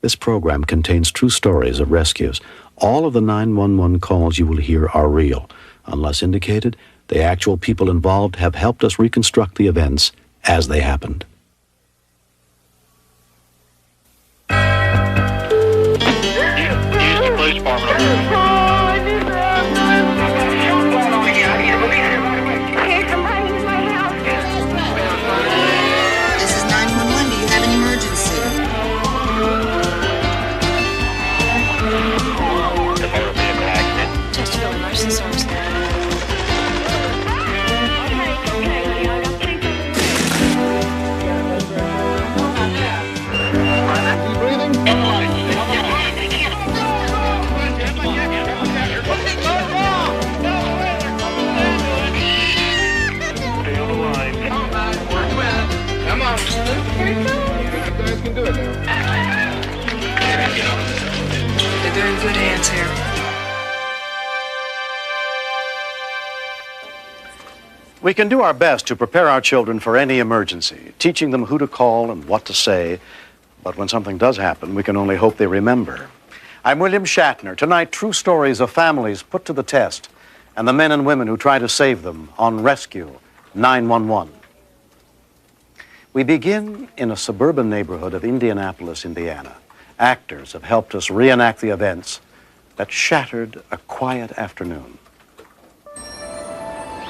This program contains true stories of rescues. All of the 911 calls you will hear are real. Unless indicated, the actual people involved have helped us reconstruct the events as they happened. Houston Police Department. This is 911. Do you have an emergency? The motor vehicle accident. Chesterfield Emergency Service. They're in good hands here. We can do our best to prepare our children for any emergency, teaching them who to call and what to say. But when something does happen, we can only hope they remember. I'm William Shatner. Tonight, true stories of families put to the test and the men and women who try to save them on Rescue 911. We begin in a suburban neighborhood of Indianapolis, Indiana. Actors have helped us reenact the events that shattered a quiet afternoon.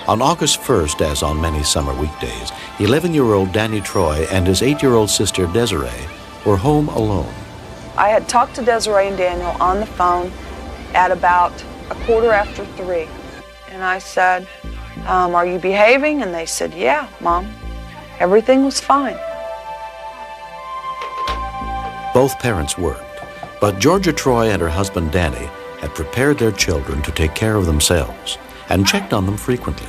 On August 1st, as on many summer weekdays, 11-year-old Danny Troy and his 8-year-old sister Desiree were home alone. I had talked to Desiree and Daniel on the phone at about 3:15. And I said, are you behaving? And they said, yeah, Mom. Everything was fine. Both parents worked, but Georgia Troy and her husband Danny had prepared their children to take care of themselves and checked on them frequently.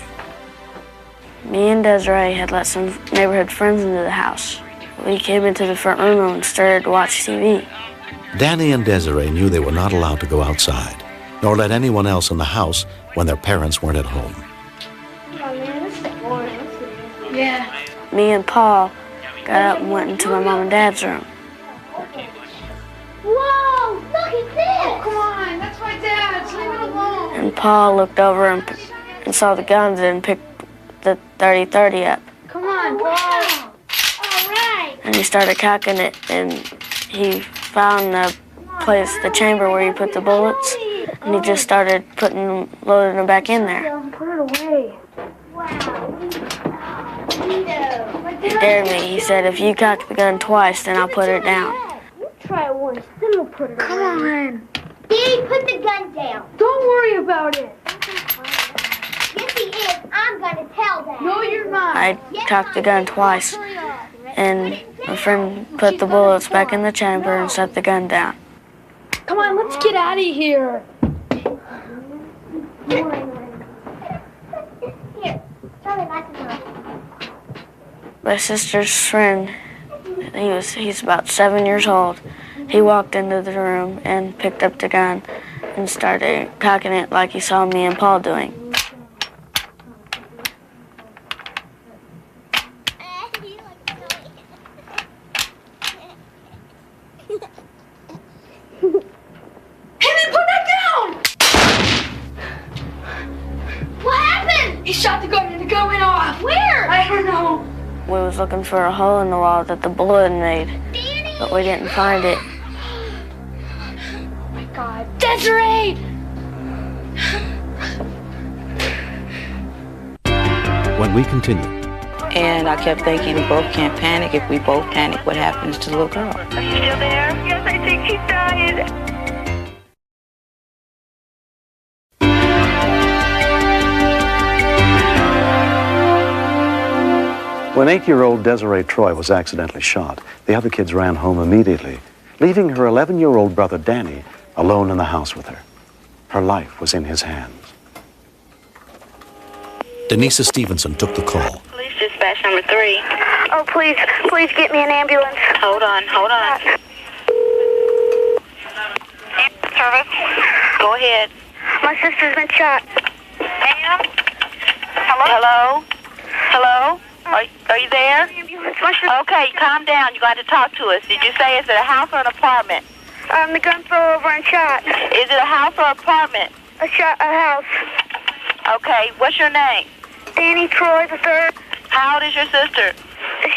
Me and Desiree had let some neighborhood friends into the house. We came into the front room and started to watch TV. Danny and Desiree knew they were not allowed to go outside, nor let anyone else in the house when their parents weren't at home. Yeah. Me and Paul got up and went into my mom and dad's room. Whoa, look at this! Oh, come on, that's my dad's. Leave it alone. And Paul looked over and saw the guns and picked the 30-30 up. Come on, Paul. Wow. All right. And he started cocking it, and he found the chamber where you put the bullets, and he just started loading them back in there. Put it away. Wow. He dared me. He said, if you cock the gun twice, then I'll put it down. You try it once, then we'll put it away. Come on. Dee, put the gun down. Don't worry about it. Yes, he is. I'm going to tell that. No, you're not. I cocked the gun twice, and my friend put the bullets back in the chamber and set the gun down. Come on, let's get out of here. Here, Charlie likes it. My sister's friend, he's about 7 years old. He walked into the room and picked up the gun and started cocking it like he saw me and Paul doing. Henry, put that down! What happened? He shot the gun and the gun went off. Where? I don't know. We was looking for a hole in the wall that the bullet had made, but we didn't find it. Oh my God. Desiree! When we continue, And I kept thinking, we both can't panic. If we both panic, what happens to the little girl? Are you still there? Yes, I think she died. When 8-year-old Desiree Troy was accidentally shot, the other kids ran home immediately, leaving her 11-year-old brother Danny alone in the house with her. Her life was in his hands. Denisa Stevenson took the call. Police dispatch number 3. Oh, please get me an ambulance. Hold on. Service. Go ahead. My sister's been shot. Ma'am? Hello? Are you there? Okay, calm down. You got to talk to us. Did you say it's at a house or an apartment? The gun fell over and shot. Is it a house or apartment? A house. Okay, what's your name? Danny Troy the third. How old is your sister?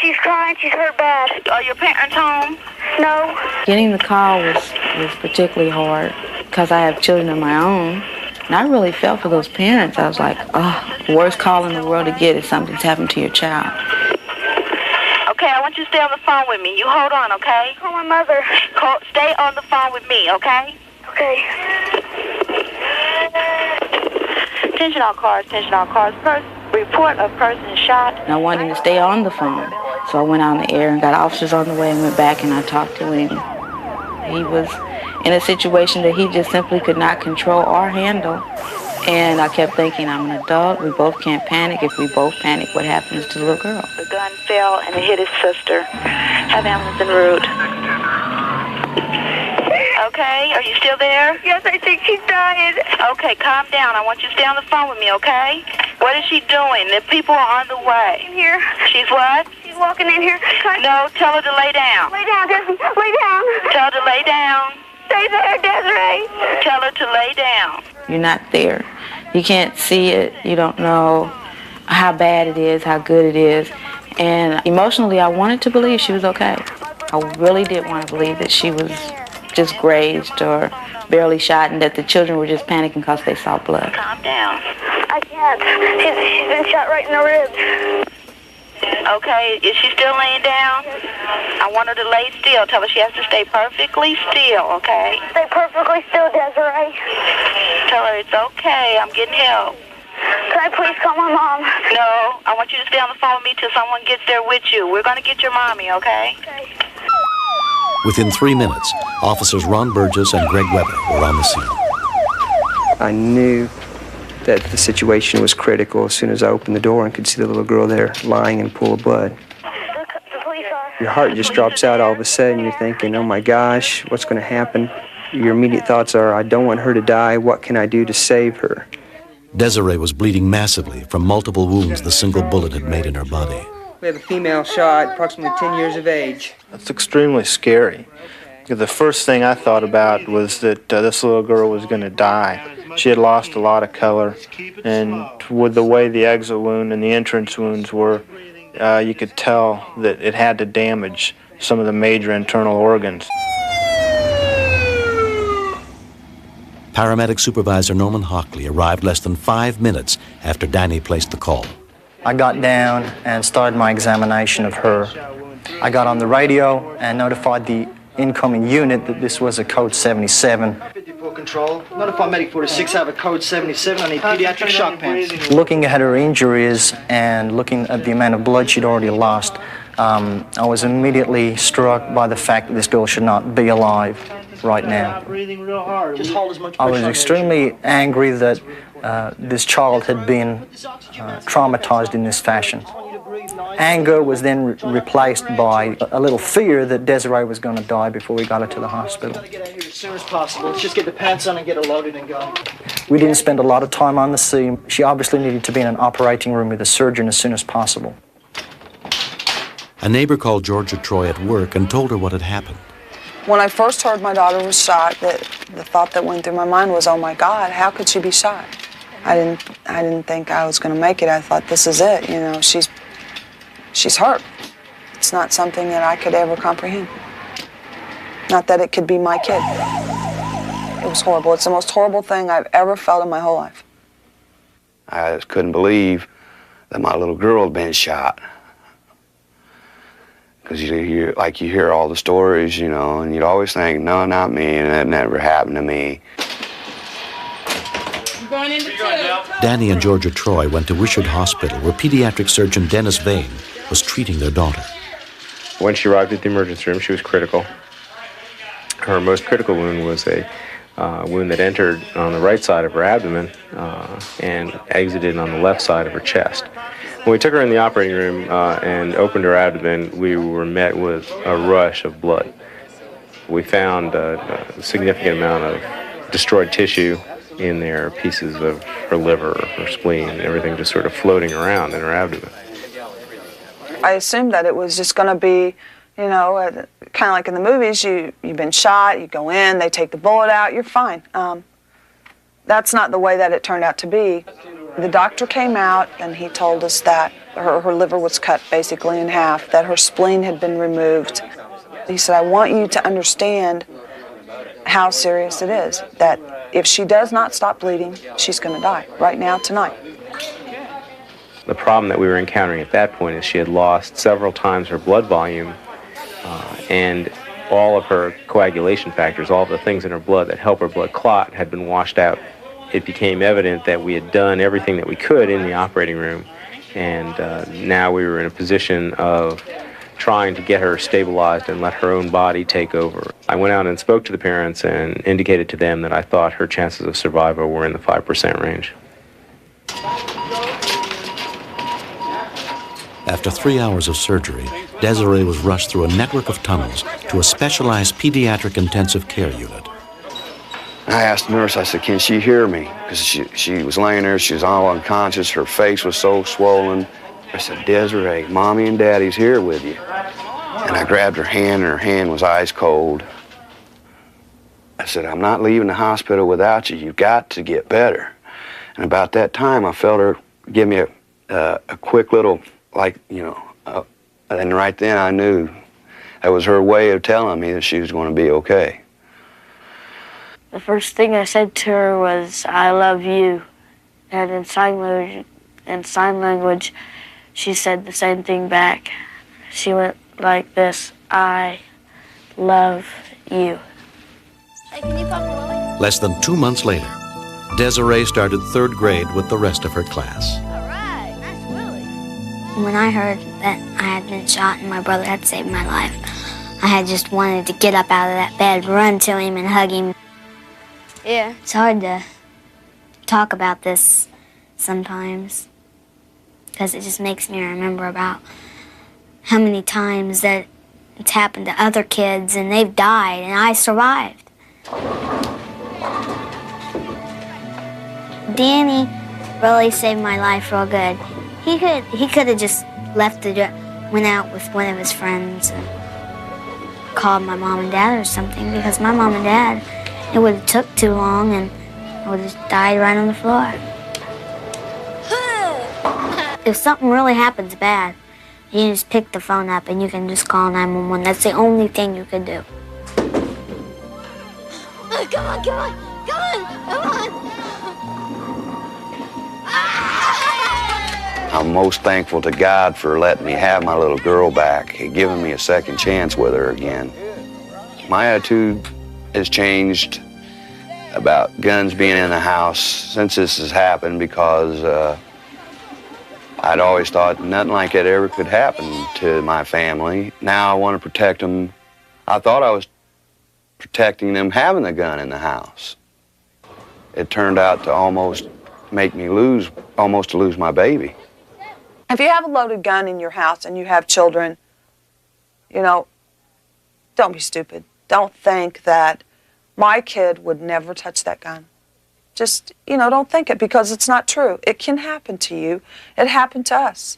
She's crying. She's hurt bad. Are your parents home? No. Getting the call was particularly hard because I have children of my own. And I really felt for those parents. I was like, oh, the worst call in the world to get is something's happened to your child. Okay, I want you to stay on the phone with me. You hold on, okay? Call my mother. Stay on the phone with me, okay? Okay. Attention all cars, attention all cars. Report of person shot. And I wanted him to stay on the phone. So I went on the air and got officers on the way and went back and I talked to him. He was in a situation that he just simply could not control or handle. And I kept thinking, I'm an adult, we both can't panic. If we both panic, what happens to the little girl? The gun fell and it hit his sister. Have ambulance en route. Okay, are you still there? Yes, I think she's dying. Okay, calm down. I want you to stay on the phone with me, okay? What is she doing? The people are on the way. In here. She's what? She's walking in here. No, tell her to lay down. Lay down, Desiree. Lay down. Tell her to lay down. Stay there, Desiree. Tell her to lay down. You're not there. You can't see it. You don't know how bad it is, how good it is. And emotionally, I wanted to believe she was okay. I really did want to believe that she was just grazed or barely shot and that the children were just panicking because they saw blood. Calm down. I can't. She's been shot right in the ribs. Okay, is she still laying down? I want her to lay still. Tell her she has to stay perfectly still, okay? Stay perfectly still, Desiree. Tell her it's okay. I'm getting help. Can I please call my mom? No, I want you to stay on the phone with me till someone gets there with you. We're going to get your mommy, okay? Okay. Within 3 minutes, officers Ron Burgess and Greg Weber were on the scene. I knew that the situation was critical as soon as I opened the door and could see the little girl there lying in a pool of blood. The police are. Your heart just drops out all of a sudden. You're thinking, oh my gosh, what's going to happen? Your immediate thoughts are, I don't want her to die. What can I do to save her? Desiree was bleeding massively from multiple wounds the single bullet had made in her body. We have a female shot, approximately 10 years of age. That's extremely scary. The first thing I thought about was that this little girl was going to die. She had lost a lot of color, and with the way the exit wound and the entrance wounds were, you could tell that it had to damage some of the major internal organs. Paramedic Supervisor Norman Hockley arrived less than 5 minutes after Danny placed the call. I got down and started my examination of her. I got on the radio and notified the incoming unit that this was a code 77. 54 control. Notify medic 46, I have a code 77. I need pediatric shock pants. Looking at her injuries and looking at the amount of blood she'd already lost, I was immediately struck by the fact that this girl should not be alive right now. I was extremely angry that this child had been traumatized in this fashion. Anger was then replaced by a little fear that Desiree was going to die before we got her to the hospital. Get out here as soon as possible. Let's just get the pants on and get her loaded and go. We didn't spend a lot of time on the scene. She obviously needed to be in an operating room with a surgeon as soon as possible. A neighbor called Georgia Troy at work and told her what had happened. When I first heard my daughter was shot, the thought that went through my mind was, oh my God, how could she be shot? I didn't think I was going to make it. I thought, this is it. You know, she's hurt. It's not something that I could ever comprehend. Not that it could be my kid. It was horrible. It's the most horrible thing I've ever felt in my whole life. I just couldn't believe that my little girl had been shot. Because you hear all the stories, you know, and you'd always think, no, not me, and that never happened to me. Danny and Georgia Troy went to Wishart Hospital, where pediatric surgeon Dennis Vane was treating their daughter. When she arrived at the emergency room, she was critical. Her most critical wound was a wound that entered on the right side of her abdomen and exited on the left side of her chest. When we took her in the operating room and opened her abdomen, we were met with a rush of blood. We found a significant amount of destroyed tissue in there, pieces of her liver, her spleen, and everything just sort of floating around in her abdomen. I assumed that it was just going to be You know, kind of like in the movies, you've been shot, you go in, they take the bullet out, you're fine. That's not the way that it turned out to be. The doctor came out and he told us that her liver was cut basically in half, that her spleen had been removed. He said, I want you to understand how serious it is, that if she does not stop bleeding, she's going to die right now, tonight. The problem that we were encountering at that point is she had lost several times her blood volume and all of her coagulation factors, all of the things in her blood that help her blood clot had been washed out. It became evident that we had done everything that we could in the operating room, and now we were in a position of trying to get her stabilized and let her own body take over. I went out and spoke to the parents and indicated to them that I thought her chances of survival were in the 5% range. After 3 hours of surgery, Desiree was rushed through a network of tunnels to a specialized pediatric intensive care unit. I asked the nurse, I said, can she hear me? Because she was laying there, she was all unconscious, her face was so swollen. I said, Desiree, Mommy and Daddy's here with you. And I grabbed her hand, and her hand was ice cold. I said, I'm not leaving the hospital without you. You've got to get better. And about that time, I felt her give me a quick little, like, you know, and right then I knew that was her way of telling me that she was going to be okay. The first thing I said to her was, I love you. And in sign language, she said the same thing back. She went like this, I love you. Hey, can you pop a lily? Less than 2 months later, Desiree started 3rd grade with the rest of her class. All right, nice willy. When I heard that I had been shot and my brother had saved my life, I had just wanted to get up out of that bed, run to him and hug him. Yeah. It's hard to talk about this sometimes because it just makes me remember about how many times that it's happened to other kids and they've died and I survived. Danny really saved my life real good. He could have just left went out with one of his friends and called my mom and dad or something, because my mom and dad, it would have took too long and I would have died right on the floor. If something really happens bad, you can just pick the phone up and you can just call 911. That's the only thing you could do. Come on, come on, come on, come on. I'm most thankful to God for letting me have my little girl back and giving me a second chance with her again. My attitude has changed about guns being in the house since this has happened, because I'd always thought nothing like that ever could happen to my family. Now I want to protect them. I thought I was protecting them having the gun in the house. It turned out to almost make me lose my baby. If you have a loaded gun in your house and you have children, you know, don't be stupid. Don't think that my kid would never touch that gun. Just, you know, don't think it, because it's not true. It can happen to you. It happened to us.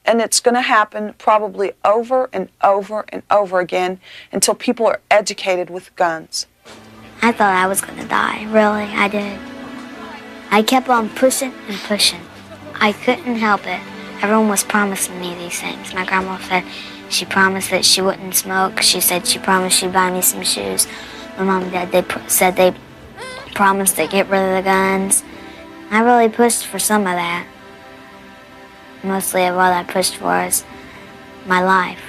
And it's going to happen probably over and over and over again until people are educated with guns. I thought I was going to die, really, I did. I kept on pushing and pushing. I couldn't help it. Everyone was promising me these things. My grandma said she promised that she wouldn't smoke. She said she promised she'd buy me some shoes. My mom and dad, said they promised to get rid of the guns. I really pushed for some of that. Mostly of what I pushed for is my life.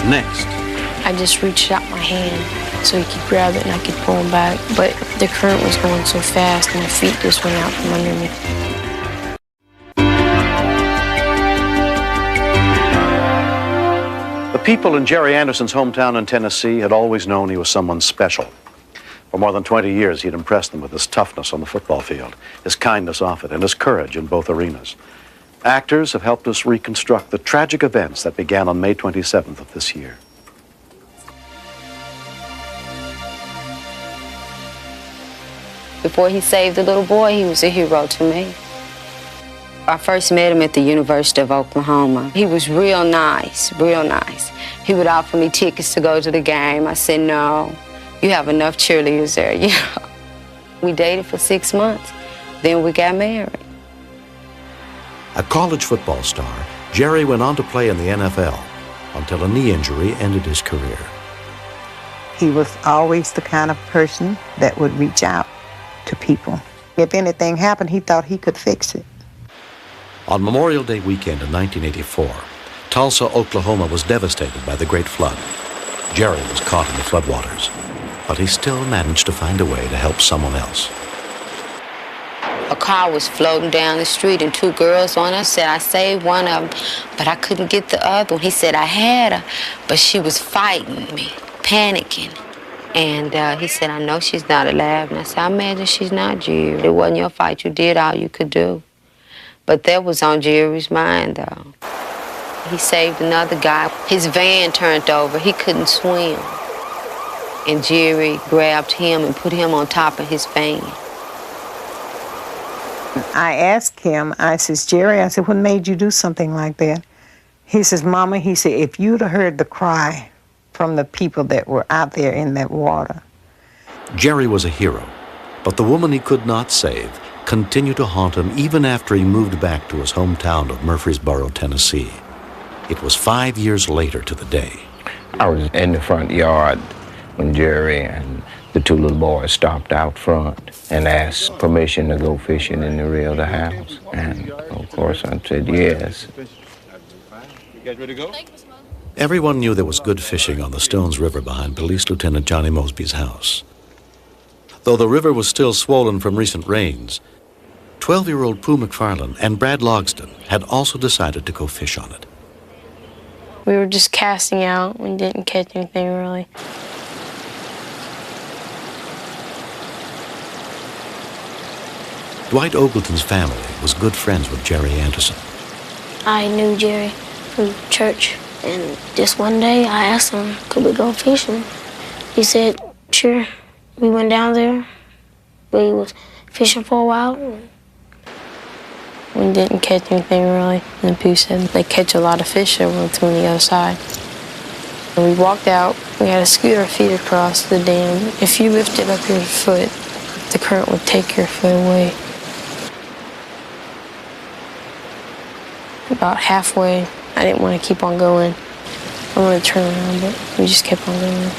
Next. I just reached out my hand so he could grab it and I could pull him back. But the current was going so fast and my feet just went out from under me. The people in Jerry Anderson's hometown in Tennessee had always known he was someone special. For more than 20 years, he'd impressed them with his toughness on the football field, his kindness off it, and his courage in both arenas. Actors have helped us reconstruct the tragic events that began on May 27th of this year. Before he saved the little boy, he was a hero to me. I first met him at the University of Oklahoma. He was real nice, real nice. He would offer me tickets to go to the game. I said, no, you have enough cheerleaders there, you know. We dated for 6 months, then we got married. A college football star, Jerry went on to play in the NFL until a knee injury ended his career. He was always the kind of person that would reach out to people. If anything happened, he thought he could fix it. On Memorial Day weekend in 1984, Tulsa, Oklahoma was devastated by the Great Flood. Jerry was caught in the floodwaters, but he still managed to find a way to help someone else. A car was floating down the street and 2 girls on it. Said I saved one of them, but I couldn't get the other one. He said I had her, but she was fighting me, panicking. And he said, I know she's not alive. And I said, I imagine she's not, Jerry. It wasn't your fight. You did all you could do. But that was on Jerry's mind, though. He saved another guy. His van turned over. He couldn't swim. And Jerry grabbed him and put him on top of his van. I asked him, I says, Jerry, I said, what made you do something like that? He says, Mama, he said, if you'd have heard the cry from the people that were out there in that water. Jerry was a hero, but the woman he could not save continued to haunt him even after he moved back to his hometown of Murfreesboro, Tennessee. It was 5 years later to the day. I was in the front yard when Jerry and the 2 little boys stopped out front and asked permission to go fishing in the rear of the house. And, of course, I said yes. You guys ready to go? Everyone knew there was good fishing on the Stones River behind Police Lieutenant Johnny Mosby's house. Though the river was still swollen from recent rains, 12-year-old Pooh McFarland and Brad Logston had also decided to go fish on it. We were just casting out. We didn't catch anything, really. Dwight Ogleton's family was good friends with Jerry Anderson. I knew Jerry from church, and just one day I asked him, could we go fishing? He said, sure. We went down there. We was fishing for a while. We didn't catch anything, really. And Pooh said they catch a lot of fish over on the other side. And we walked out. We had to scoot our feet across the dam. If you lifted up your foot, the current would take your foot away. About halfway, I didn't want to keep on going. I wanted to turn around, but we just kept on going.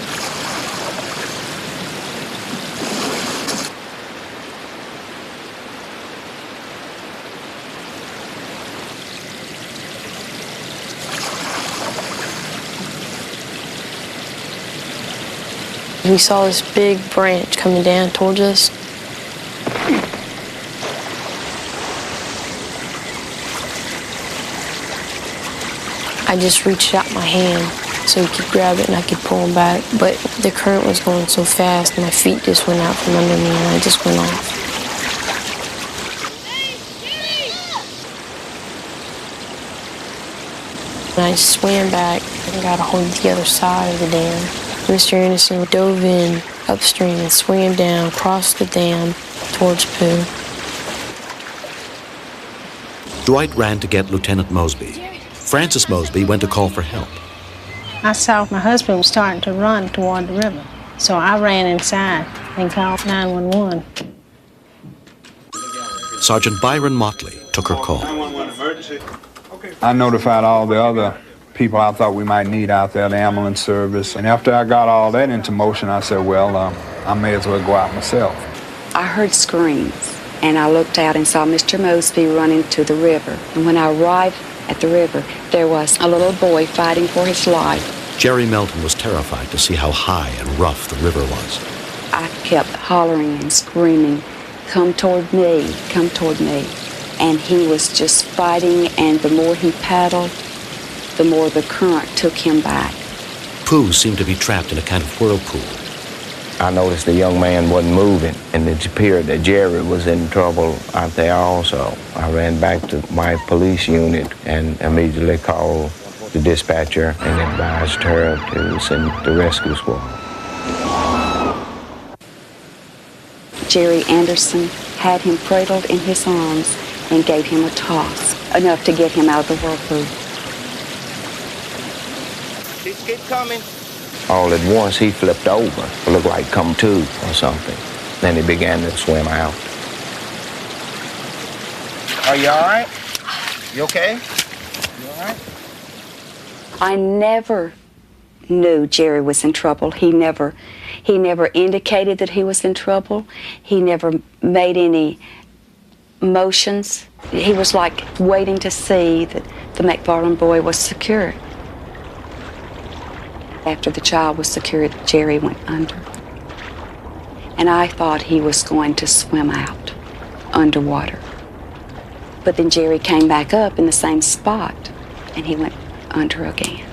We saw this big branch coming down towards us. I just reached out my hand so he could grab it and I could pull him back. But the current was going so fast and my feet just went out from under me and I just went off. And I just swam back and got a hold of the other side of the dam. Mr. Anderson dove in upstream and swam down across the dam towards Pooh. Dwight ran to get Lieutenant Mosby. Francis Mosby went to call for help. I saw my husband was starting to run toward the river, so I ran inside and called 911. Sergeant Byron Motley took her call. I notified all the other people I thought we might need out there, the ambulance service. And after I got all that into motion, I said, well, I may as well go out myself. I heard screams, and I looked out and saw Mr. Mosby running to the river. And when I arrived at the river, there was a little boy fighting for his life. Jerry Melton was terrified to see how high and rough the river was. I kept hollering and screaming, come toward me, come toward me. And he was just fighting, and the more he paddled, the more the current took him back. Pooh seemed to be trapped in a kind of whirlpool. I noticed the young man wasn't moving, and it appeared that Jerry was in trouble out there also. I ran back to my police unit and immediately called the dispatcher and advised her to send the rescue squad. Jerry Anderson had him cradled in his arms, and gave him a toss, enough to get him out of the whirlpool. Keep coming. All at once, he flipped over. It looked like come to or something. Then he began to swim out. Are you all right? You okay? You all right? I never knew Jerry was in trouble. He never indicated that he was in trouble. He never made any motions. He was like waiting to see that the McFarland boy was secured. After the child was secured, Jerry went under. And I thought he was going to swim out underwater. But then Jerry came back up in the same spot, and he went under again.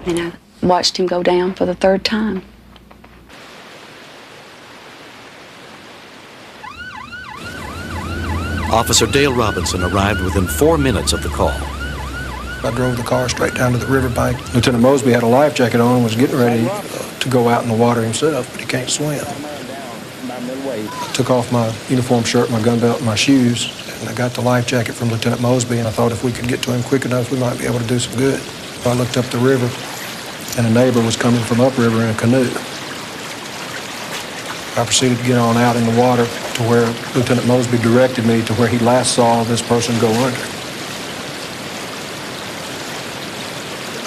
And I watched him go down for the third time. Officer Dale Robinson arrived within 4 minutes of the call. I drove the car straight down to the riverbank. Lieutenant Mosby had a life jacket on and was getting ready to go out in the water himself, but he can't swim. I took off my uniform shirt, my gun belt, and my shoes, and I got the life jacket from Lieutenant Mosby, and I thought if we could get to him quick enough, we might be able to do some good. I looked up the river, and a neighbor was coming from upriver in a canoe. I proceeded to get on out in the water to where Lieutenant Mosby directed me to where he last saw this person go under.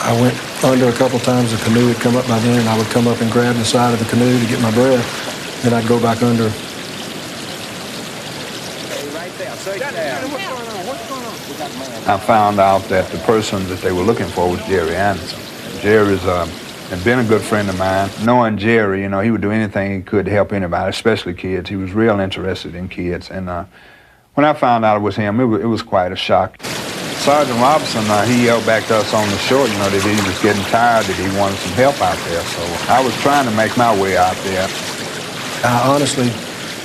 I went under a couple times. The canoe had come up by then, and I would come up and grab the side of the canoe to get my breath. Then I'd go back under. I found out that the person that they were looking for was Jerry Anderson. Jerry's had been a good friend of mine. Knowing Jerry, you know, he would do anything he could to help anybody, especially kids. He was real interested in kids. And when I found out it was him, it was quite a shock. Sergeant Robinson, he yelled back to us on the shore, you know, that he was getting tired, that he wanted some help out there. So I was trying to make my way out there. I honestly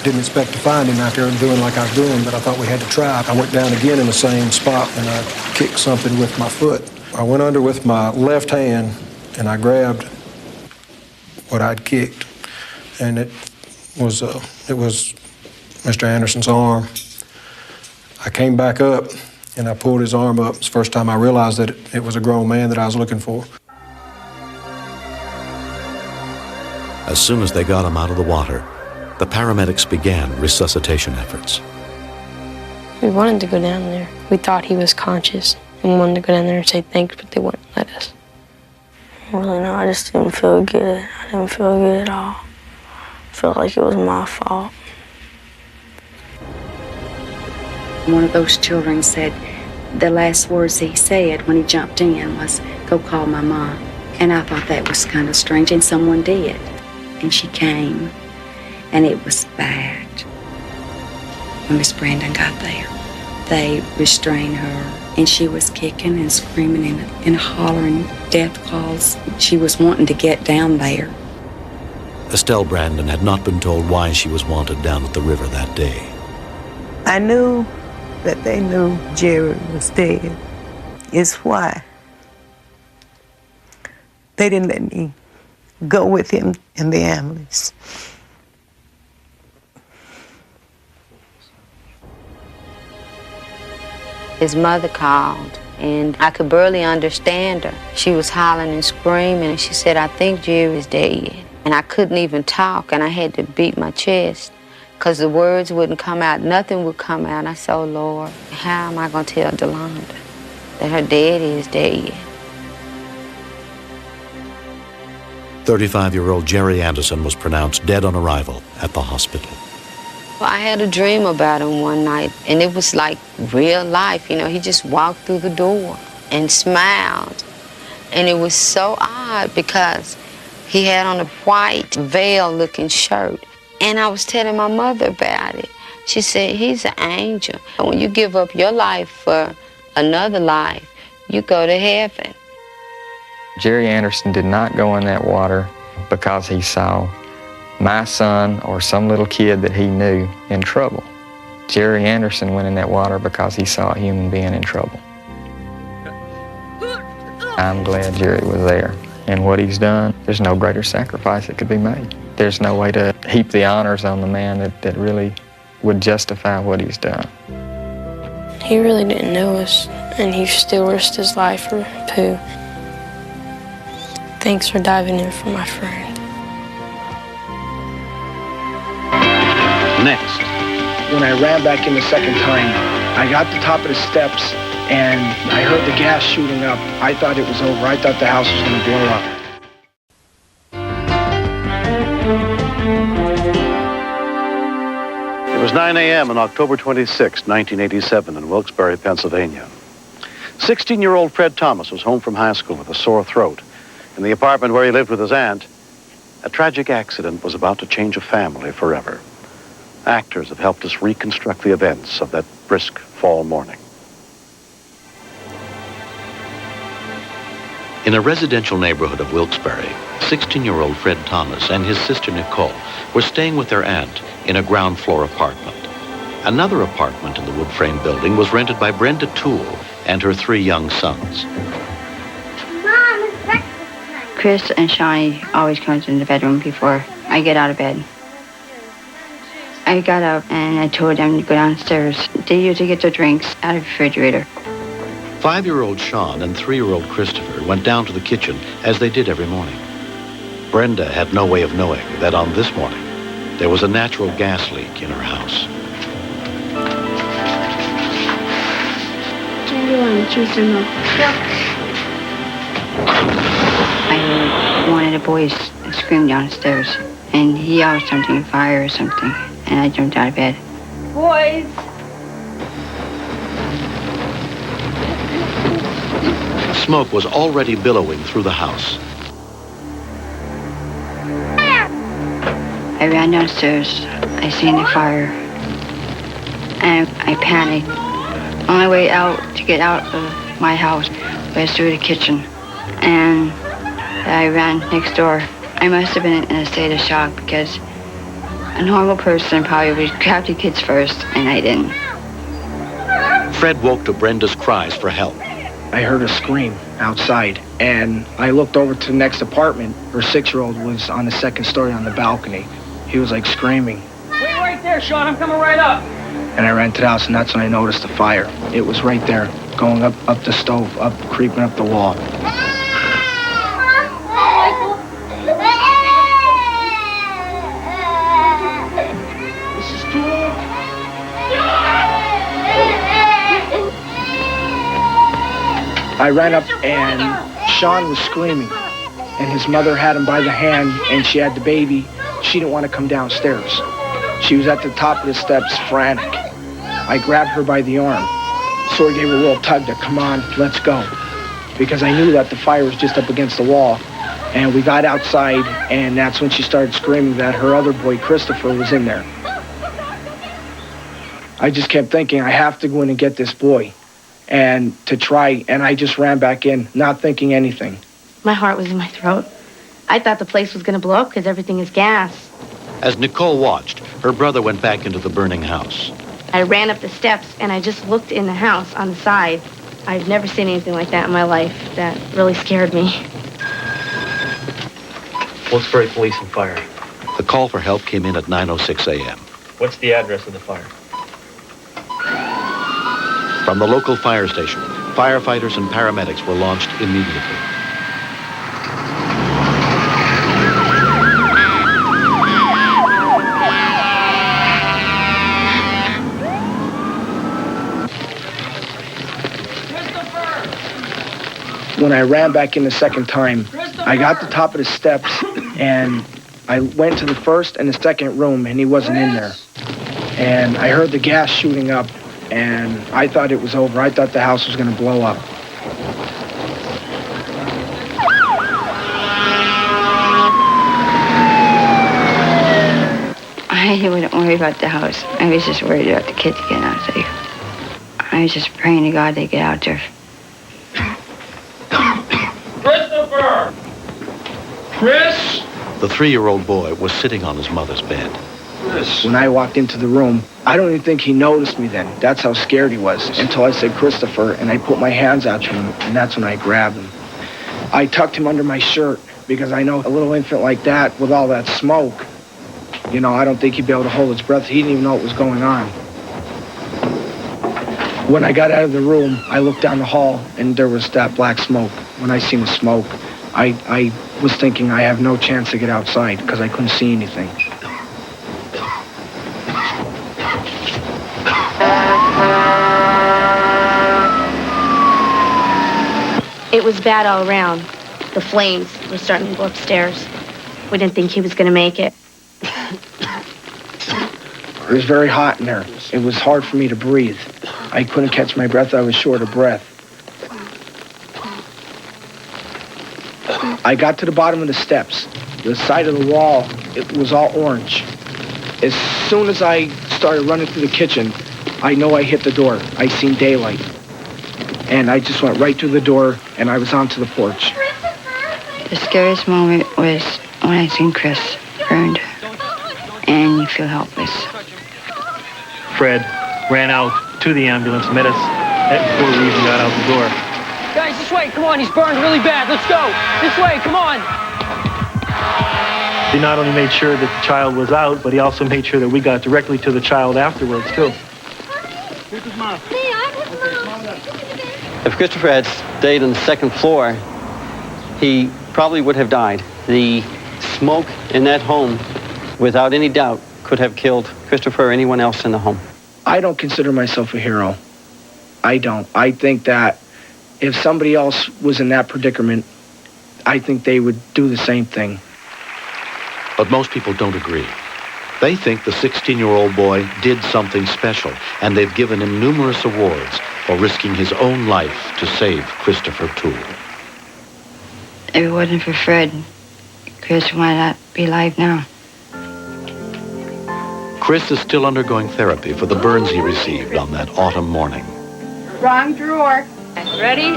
didn't expect to find him out there doing like I was doing, but I thought we had to try. I went down again in the same spot, and I kicked something with my foot. I went under with my left hand, and I grabbed what I'd kicked, and it was Mr. Anderson's arm. I came back up, and I pulled his arm up. It's the first time I realized that it was a grown man that I was looking for. As soon as they got him out of the water, the paramedics began resuscitation efforts. We wanted to go down there. We thought he was conscious and wanted to go down there and say thanks, but they wouldn't let us. Really, no, I just didn't feel good. I didn't feel good at all. I felt like it was my fault. One of those children said the last words he said when he jumped in was, "Go call my mom." And I thought that was kind of strange, and someone did. And she came, and it was bad. When Miss Brandon got there, they restrained her, and she was kicking and screaming and hollering death calls. She was wanting to get down there. Estelle Brandon had not been told why she was wanted down at the river that day. I knew that they knew Jerry was dead. It's why they didn't let me go with him in the ambulance. His mother called, and I could barely understand her. She was hollering and screaming, and she said, "I think Jerry's dead." And I couldn't even talk, and I had to beat my chest because the words wouldn't come out. Nothing would come out. I said, "Oh, Lord, how am I going to tell Delonda that her daddy is dead?" 35-year-old Jerry Anderson was pronounced dead on arrival at the hospital. Well, I had a dream about him one night, and it was like real life. You know, he just walked through the door and smiled. And it was so odd because he had on a white veil-looking shirt. And I was telling my mother about it. She said, "He's an angel. When you give up your life for another life, you go to heaven." Jerry Anderson did not go in that water because he saw my son or some little kid that he knew in trouble. Jerry Anderson went in that water because he saw a human being in trouble. I'm glad Jerry was there. And what he's done, there's no greater sacrifice that could be made. There's no way to heap the honors on the man that really would justify what he's done. He really didn't know us, and he still risked his life for Pooh. Thanks for diving in for my friend. Next. When I ran back in the second time, I got to the top of the steps, and I heard the gas shooting up. I thought it was over. I thought the house was going to blow up. It was 9 a.m. on October 26, 1987, in Wilkes-Barre, Pennsylvania. 16-year-old Fred Thomas was home from high school with a sore throat. In the apartment where he lived with his aunt, a tragic accident was about to change a family forever. Actors have helped us reconstruct the events of that brisk fall morning. In a residential neighborhood of Wilkes-Barre, 16-year-old Fred Thomas and his sister Nicole were staying with their aunt in a ground floor apartment. Another apartment in the wood frame building was rented by Brenda Toole and her 3 young sons. Mom, it's breakfast time. Chris and Shawnee always comes in the bedroom before I get out of bed. I got up and I told them to go downstairs. They usually get their drinks out of the refrigerator. 5-year-old Sean and 3-year-old Christopher went down to the kitchen as they did every morning. Brenda had no way of knowing that on this morning, there was a natural gas leak in her house. Do you want cheese or milk? I heard one of the boys scream downstairs, and he yelled something, fire or something, and I jumped out of bed. Boys! Smoke was already billowing through the house. I ran downstairs. I seen the fire, and I panicked. Only way out to get out of my house was through the kitchen, and I ran next door. I must have been in a state of shock because a normal person probably would grab the kids first, and I didn't. Fred woke to Brenda's cries for help. I heard a scream outside, and I looked over to the next apartment. Her 6-year-old was on the 2nd story on the balcony. He was like screaming. Wait right there, Sean, I'm coming right up. And I ran to the house, and that's when I noticed the fire. It was right there, going up the stove, creeping up the wall. Mrs. Toole? I ran up, and Sean was screaming, and his mother had him by the hand, and she had the baby. She didn't want to come downstairs. She was at the top of the steps, frantic. I grabbed her by the arm, sort of gave her a little tug to come on, let's go. Because I knew that the fire was just up against the wall. And we got outside, and that's when she started screaming that her other boy, Christopher, was in there. I just kept thinking, I have to go in and get this boy. And to try, and I just ran back in, not thinking anything. My heart was in my throat. I thought the place was going to blow up because everything is gas. As Nicole watched, her brother went back into the burning house. I ran up the steps and I just looked in the house on the side. I've never seen anything like that in my life. That really scared me. Wilkes-Barre Police and Fire. The call for help came in at 9:06 a.m. What's the address of the fire? From the local fire station, firefighters and paramedics were launched immediately. When I ran back in the 2nd time, I got to the top of the steps, and I went to the 1st and the 2nd room, and he wasn't in there. And I heard the gas shooting up, and I thought it was over. I thought the house was going to blow up. I wouldn't worry about the house. I was just worried about the kids getting out safe. I was just praying to God they get out there. Christopher! Chris! The 3-year-old boy was sitting on his mother's bed. When I walked into the room, I don't even think he noticed me then. That's how scared he was, until I said Christopher, and I put my hands out to him, and that's when I grabbed him. I tucked him under my shirt, because I know a little infant like that, with all that smoke, You know, I don't think he'd be able to hold his breath. He didn't even know what was going on. When I got out of the room, I looked down the hall, and there was that black smoke. When I seen the smoke, I was thinking I have no chance to get outside because I couldn't see anything. It was bad all around. The flames were starting to go upstairs. We didn't think he was going to make it. It was very hot in there. It was hard for me to breathe. I couldn't catch my breath. I was short of breath. I got to the bottom of the steps. The side of the wall, it was all orange. As soon as I started running through the kitchen, I know I hit the door. I seen daylight. And I just went right through the door, and I was onto the porch. The scariest moment was when I seen Chris burned, and you feel helpless. Fred ran out to the ambulance, met us before we even got out the door. Guys, this way, come on, he's burned really bad. Let's go. This way, come on. He not only made sure that the child was out, but he also made sure that we got directly to the child afterwards, too. Here's his mom. If Christopher had stayed on the second floor, he probably would have died. The smoke in that home, without any doubt, could have killed Christopher or anyone else in the home. I don't consider myself a hero. I don't. I think that if somebody else was in that predicament, I think they would do the same thing. But most people don't agree. They think the 16-year-old boy did something special, and they've given him numerous awards for risking his own life to save Christopher Toole. If it wasn't for Fred, Chris might not be alive now. Chris is still undergoing therapy for the burns he received on that autumn morning. Strong drawer. Ready?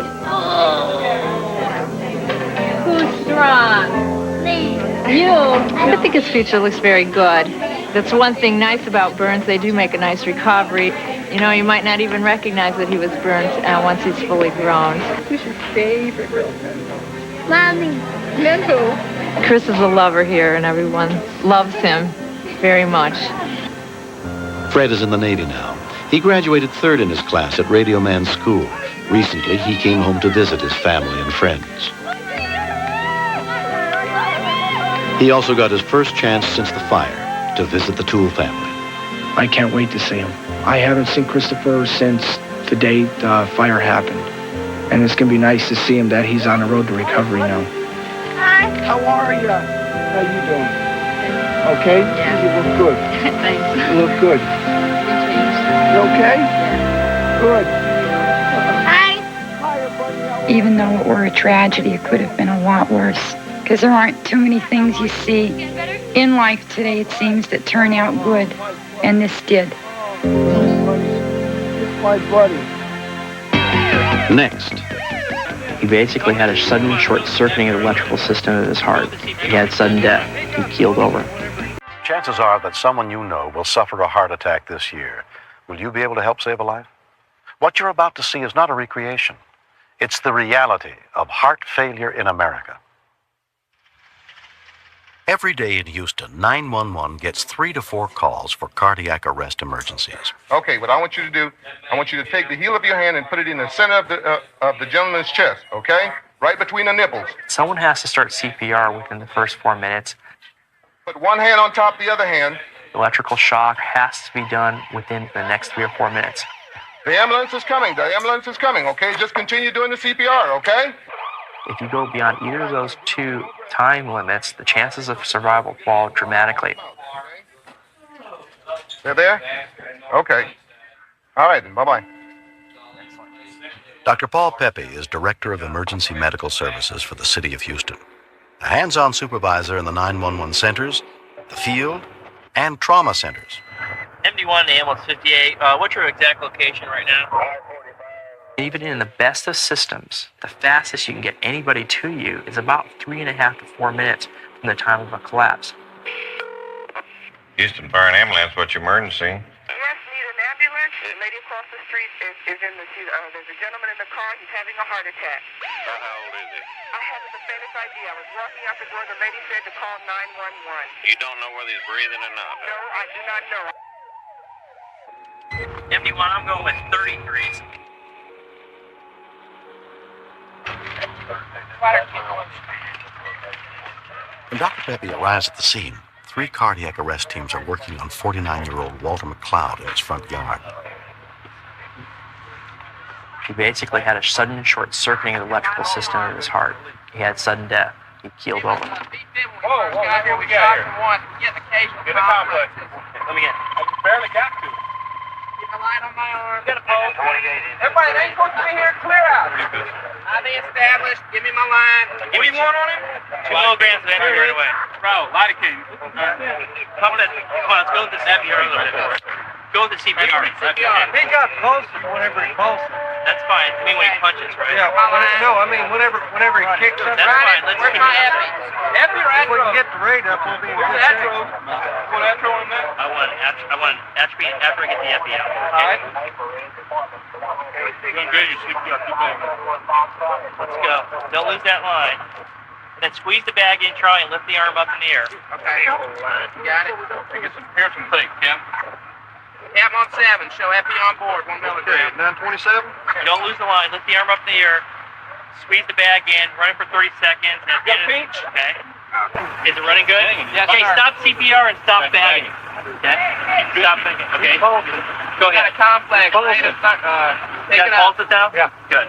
Who's strong? Me. You. I think his future looks very good. That's one thing nice about burns. They do make a nice recovery. You know, you might not even recognize that he was burned once he's fully grown. Who's your favorite girlfriend? Mommy. Then who? Chris is a lover here, and everyone loves him very much. Fred is in the Navy now. He graduated third in his class at Radio Man School. Recently, he came home to visit his family and friends. He also got his first chance since the fire to visit the Toole family. I can't wait to see him. I haven't seen Christopher since the day the fire happened. And it's going to be nice to see him that he's on the road to recovery now. Hi. How are you? How you doing? Okay? Yeah. You look good. Thanks. You look good. You okay? Good. Hi. Even though it were a tragedy, it could have been a lot worse. Because there aren't too many things you see in life today, it seems, that turn out good. And this did. My buddy. Next. He basically had a sudden short-circuiting of the electrical system of his heart. He had sudden death. He keeled over. Chances are that someone you know will suffer a heart attack this year. Will you be able to help save a life? What you're about to see is not a recreation. It's the reality of heart failure in America. Every day in Houston, 911 gets 3 to 4 calls for cardiac arrest emergencies. Okay, what I want you to do, I want you to take the heel of your hand and put it in the center of the gentleman's chest, okay? Right between the nipples. Someone has to start CPR within the first 4 minutes. Put one hand on top of the other hand. Electrical shock has to be done within the next 3 or 4 minutes. The ambulance is coming. The ambulance is coming, okay? Just continue doing the CPR, okay? If you go beyond either of those 2 time limits, the chances of survival fall dramatically. They're there? Okay. All right, then. Bye-bye. Dr. Paul Pepe is Director of Emergency Medical Services for the City of Houston, a hands-on supervisor in the 911 centers, the field, and trauma centers. MD1 to ambulance 58. What's your exact location right now? Even in the best of systems, the fastest you can get anybody to you is about 3.5 to 4 minutes from the time of a collapse. Houston Fire and Ambulance, what's your emergency? Yes, need an ambulance. A lady across the street is in the, there's a gentleman in the car. He's having a heart attack. How old is he? I haven't the faintest idea. I was walking out the door. The lady said to call 911. You don't know whether he's breathing or not? No, I do not know. MD1, I'm going with 33s. When Dr. Pepe arrives at the scene, 3 cardiac arrest teams are working on 49-year-old Walter McLeod in his front yard. He basically had a sudden short-circuiting of the electrical system of his heart. He had sudden death. He keeled over. Whoa, here we got here. Get a complex. Let me get. I just barely got to it. Keep a light on my arm. Get a pole. Everybody, they ain't supposed to be here. Clear out. ID established. Give me my line. What do you want on him? 2 milligrams of epi right away. Bro, lidocaine. Pump that. Come on, let's go with the CPR. Go with the CPR. He got closer whenever he pulses. That's fine. I mean when he punches, right? Yeah, whenever he kicks up. That's fine. Let's Where's keep my it. epi? Epi or If we Atro? can get the rate up, we'll be in good shape. Want Atro on that? I want atropine after I get the epi out. All right. Doing good. You CPR. Keep going. Let's go. Don't lose that line. Then squeeze the bag in, Charlie, and lift the arm up in the air. Okay. Got it. Here's some tape, Ken. Cap on 7. Show epi on board. 1 milligram. 927. Don't lose the line. Lift the arm up in the air. Squeeze the bag in. Run it for 30 seconds. And Got pinch? Okay. Is it running good? Yes, okay, sir. stop CPR and stop bagging. Okay? Stop bagging. Okay? Go ahead. Got a complex. You Take got it out. pulses now? Yeah. Good.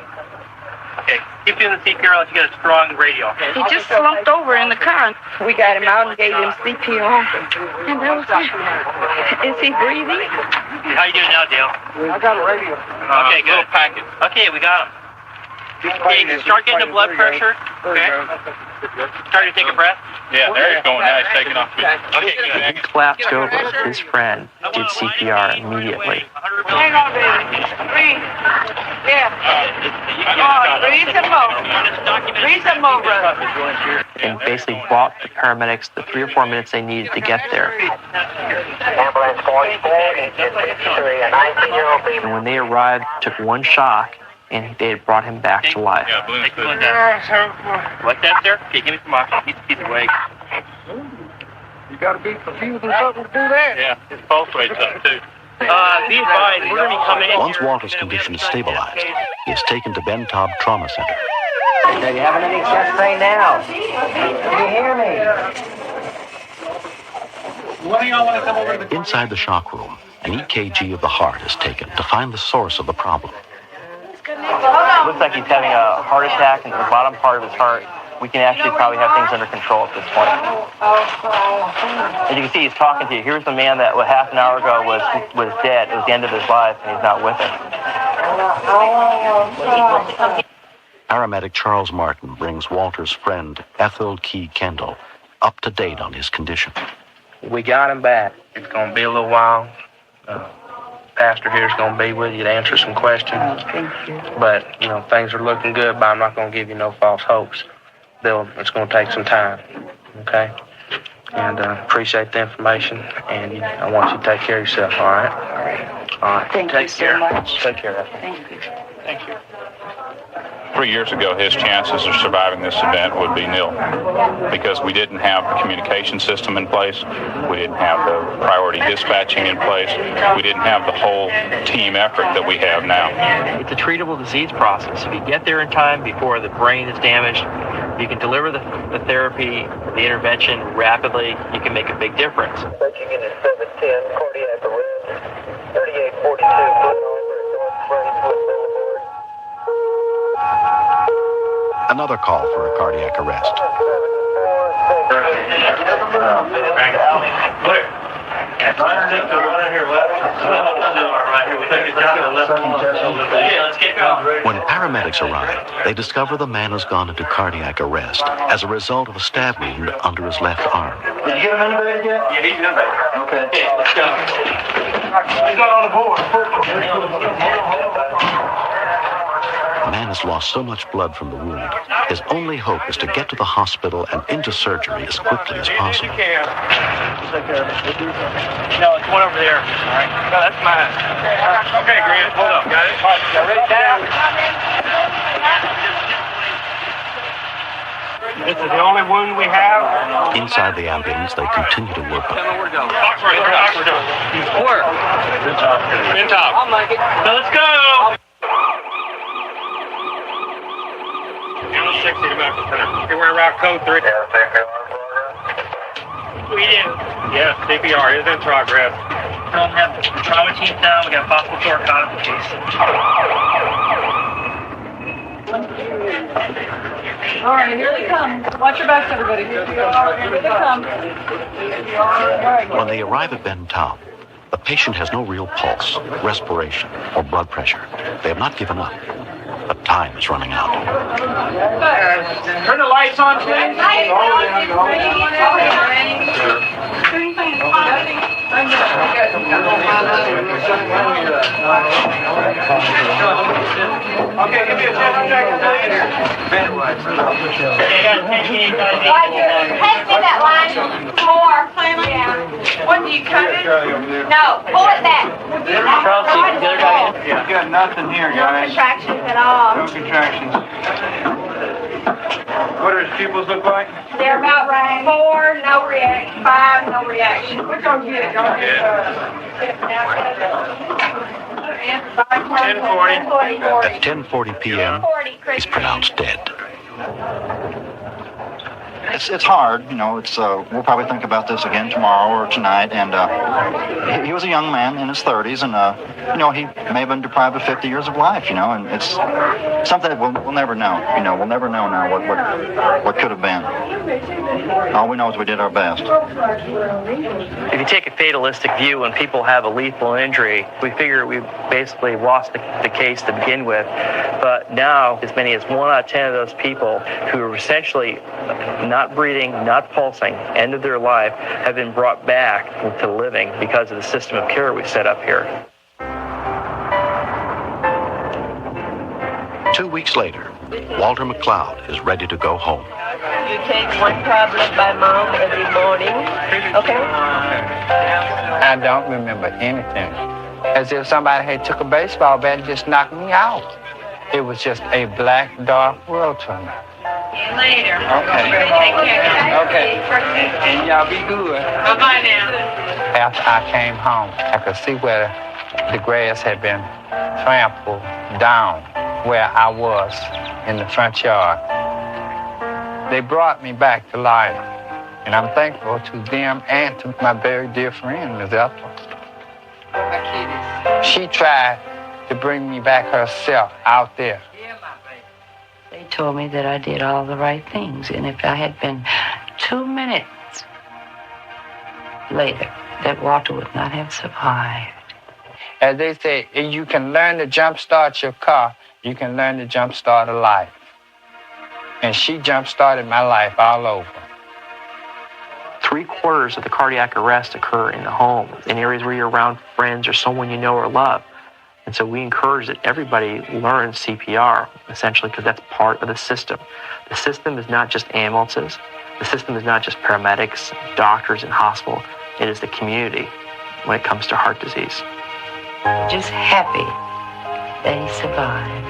Okay. Keep doing the CPR unless you get a strong radio. He just slumped over in the car. We got him out and gave him CPR. And that was it. Is he breathing? How you doing now, Dale? I got a radio. Okay, good. Little packet. Okay, we got him. Okay, start getting the blood pressure. Okay. Starting to take a breath. Yeah, there he's going now. He's taking off. Okay, good. He collapsed over. His friend did CPR immediately. Hang on, baby. Breathe. Yeah. Breathe some more. Breathe some more, brother. And basically bought the paramedics the 3 or 4 minutes they needed to get there. Ambulance 44, a 19-year-old female. And when they arrived, took one shock, and they had brought him back to life. Yeah, balloon's good. Like that, sir? Okay, give me some oxygen. He's awake. You got to be confused and something to do that. Yeah, his pulse rate's up too. Be advised, we're going to be coming in. Once Walter's condition is stabilized, he is taken to Ben Taub Trauma Center. Are you having any chest pain now? Can you hear me? When do y'all want to come over to the... Inside the shock room, an EKG of the heart is taken to find the source of the problem. Looks like he's having a heart attack in the bottom part of his heart. We can actually probably have things under control at this point. As you can see, he's talking to you. Here's the man that half an hour ago was dead. It was the end of his life, and he's not with us. Paramedic Charles Martin brings Walter's friend, Ethel Key Kendall, up to date on his condition. We got him back. It's going to be a little while. Pastor here's going to be with you to answer some questions. Thank you. But, things are looking good, but I'm not going to give you no false hopes. It's going to take some time, okay? And appreciate the information, and I want you to take care of yourself, all right? All right. Thank you so much. Take care of it. Thank you. Thank you. 3 years ago, his chances of surviving this event would be nil because we didn't have the communication system in place. We didn't have the priority dispatching in place. We didn't have the whole team effort that we have now. It's a treatable disease process. If you get there in time before the brain is damaged, you can deliver the therapy, the intervention rapidly, you can make a big difference. Searching into 710, cardiac arrest, 3842, put over North Brainswood Boulevard. Another call for a cardiac arrest. When paramedics arrive, they discover the man has gone into cardiac arrest as a result of a stab wound under his left arm. Did you get him intubated yet? Yeah, he's intubated. Okay. Let's go. He's not on the board. The man has lost so much blood from the wound, his only hope is to get to the hospital and into surgery as quickly as possible. No, it's one over there. All right. No, that's mine. Okay, Grant, hold up. Got it? Ready down. This is the only wound we have. Inside the ambulance, they continue to work on it. Where to go? Where? In top. I'll make it. So let's go. Down 60 to medical center. You're wearing route code 3. Yeah, CPR. We didn't. Yes, CPR is in progress. We don't have the trauma team down. We got possible thoracotomy case. All right, here they come. Watch your backs, everybody. Here they come. When they arrive at Ben Taub, the patient has no real pulse, respiration, or blood pressure. They have not given up, but time is running out. Turn the lights on, please. Okay, give me a chest check. that line. More. Yeah. What, do you cut it? No, pull it back. Yeah, got nothing here, No guys. contractions at all. No contractions. What do his pupils look like? They're about right. 4, no reaction. 5, no reaction. We're going to get it. 10:40. At 10:40 p.m., he's pronounced dead. It's hard, you know. We'll probably think about this again tomorrow or tonight. And he was a young man in his 30s, and he may have been deprived of 50 years of life, and it's something that we'll never know. We'll never know now what could have been. All we know is we did our best. If you take a fatalistic view, when people have a lethal injury, we figure we basically lost the case to begin with. But now, as many as 1 out of 10 of those people who are essentially not breathing, not pulsing, end of their life, have been brought back to living because of the system of care we set up here. 2 weeks later, Walter McLeod is ready to go home. You take one tablet by mom every morning, okay? I don't remember anything. As if somebody had took a baseball bat and just knocked me out. It was just a black, dark world to me. Later. Okay. Okay. And y'all be good. Bye-bye now. After I came home, I could see where the grass had been trampled down where I was in the front yard. They brought me back to life, and I'm thankful to them and to my very dear friend, Ms. Ethel. She tried to bring me back herself out there. They told me that I did all the right things, and if I had been 2 minutes later, that Walter would not have survived. As they say, if you can learn to jumpstart your car, you can learn to jumpstart a life. And she jump-started my life all over. 3/4 of the cardiac arrests occur in the home, in areas where you're around friends or someone you know or love. And so we encourage that everybody learn CPR, essentially, because that's part of the system. The system is not just ambulances. The system is not just paramedics, doctors, and hospital. It is the community when it comes to heart disease. Just happy that he survived.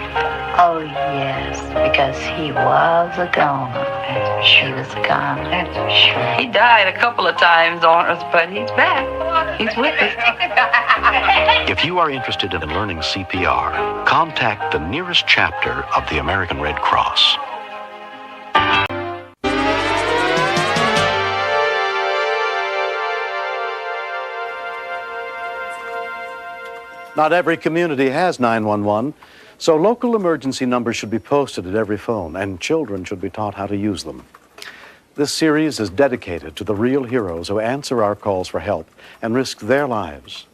Oh, yes, because he was a goner. That's for sure. He was a goner. That's for sure. He died a couple of times on us, but he's back. He's with us. If you are interested in learning CPR, contact the nearest chapter of the American Red Cross. Not every community has 911, so local emergency numbers should be posted at every phone, and children should be taught how to use them. This series is dedicated to the real heroes who answer our calls for help and risk their lives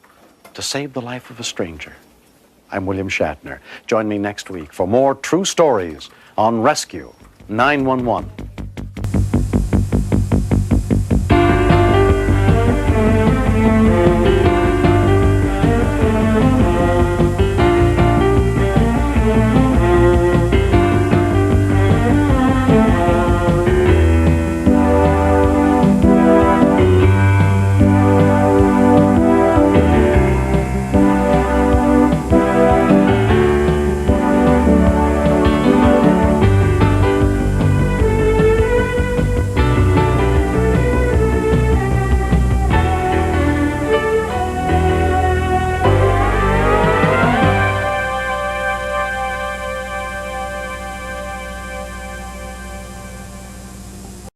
to save the life of a stranger. I'm William Shatner. Join me next week for more true stories on Rescue 911.